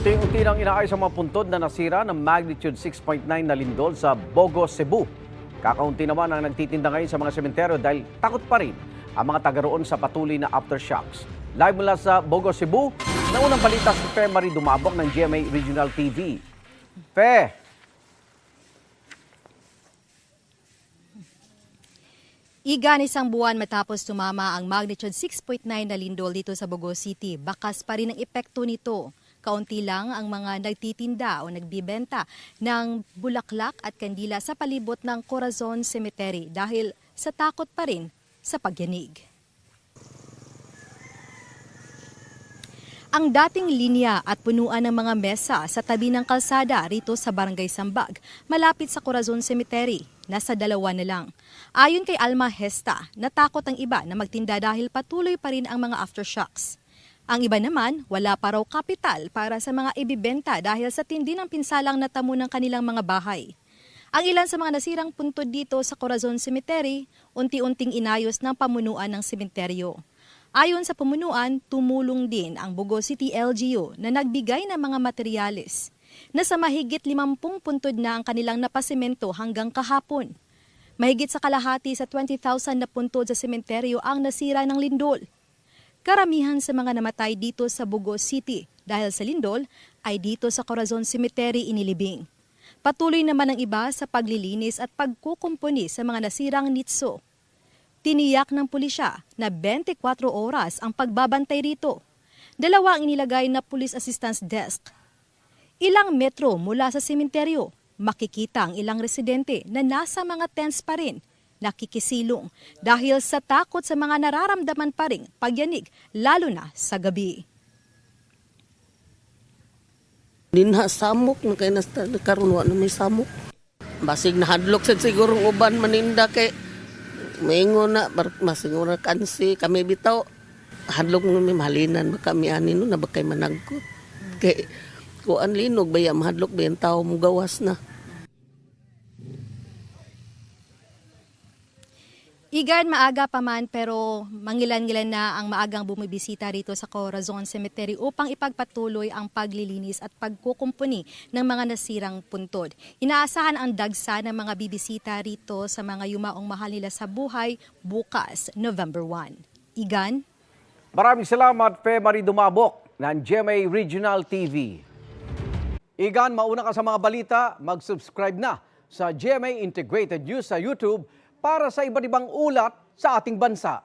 Unti-unti nang inaayos ang mga puntod na nasira ng magnitude 6.9 na lindol sa Bogo, Cebu. Kakaunti naman ang nagtitinda ngayon sa mga sementeryo dahil takot pa rin ang mga taga roon sa patuloy na aftershocks. Live mula sa Bogo, Cebu, naunang balita si Fe Marie Dumabok ng GMA Regional TV. Fe! Igan isang buwan matapos tumama ang magnitude 6.9 na lindol dito sa Bogo City. Bakas pa rin ang epekto nito. Kaunti lang ang mga nagtitinda o nagbibenta ng bulaklak at kandila sa palibot ng Corazon Cemetery dahil sa takot pa rin sa pagyanig. Ang dating linya at punuan ng mga mesa sa tabi ng kalsada rito sa Barangay Sambag, malapit sa Corazon Cemetery, nasa 2 na lang. Ayon kay Alma Hesta, natakot ang iba na magtinda dahil patuloy pa rin ang mga aftershocks. Ang iba naman, wala pa raw kapital para sa mga ibibenta dahil sa tindi ng pinsalang natamo ng kanilang mga bahay. Ang ilan sa mga nasirang puntod dito sa Corazon Cemetery, unti-unting inayos ng pamunuan ng sementeryo. Ayon sa pamunuan, tumulong din ang Bogo City LGU na nagbigay ng mga materyales. Nasa mahigit 50 puntod na ang kanilang napasemento hanggang kahapon. Mahigit sa kalahati sa 20,000 na puntod sa sementeryo ang nasira ng lindol. Karamihan sa mga namatay dito sa Bogo City dahil sa lindol ay dito sa Corazon Cemetery inilibing. Patuloy naman ang iba sa paglilinis at pagkukumpuni sa mga nasirang nitso. Tiniyak ng pulisya na 24 oras ang pagbabantay rito. 2 ang inilagay na police assistance desk. Ilang metro mula sa sementeryo, makikita ang ilang residente na nasa mga tents pa rin, nakikisilong dahil sa takot sa mga nararamdaman pa ring pagyanig, lalo na sa gabi. Dinha samok na kay nakaroon na may samok. Basig na hadlok sa siguro uban maninda kay maingon na masiguro kansi kami bitaw hadlok mo may mahalinan ba kami ani no na ba kay managkot. Kay kuan linog baya mahadlok ba yung tao mo gawas na. Igan, maaga pa man pero mangilan-ngilan na ang maagang bumibisita rito sa Corazon Cemetery upang ipagpatuloy ang paglilinis at pagkukumpuni ng mga nasirang puntod. Inaasahan ang dagsa ng mga bibisita rito sa mga yumaong mahal nila sa buhay bukas, November 1. Igan? Maraming salamat, Fe Marie Dumabok ng GMA Regional TV. Igan, mauna ka sa mga balita, mag-subscribe na sa GMA Integrated News sa YouTube para sa iba't ibang ulat sa ating bansa.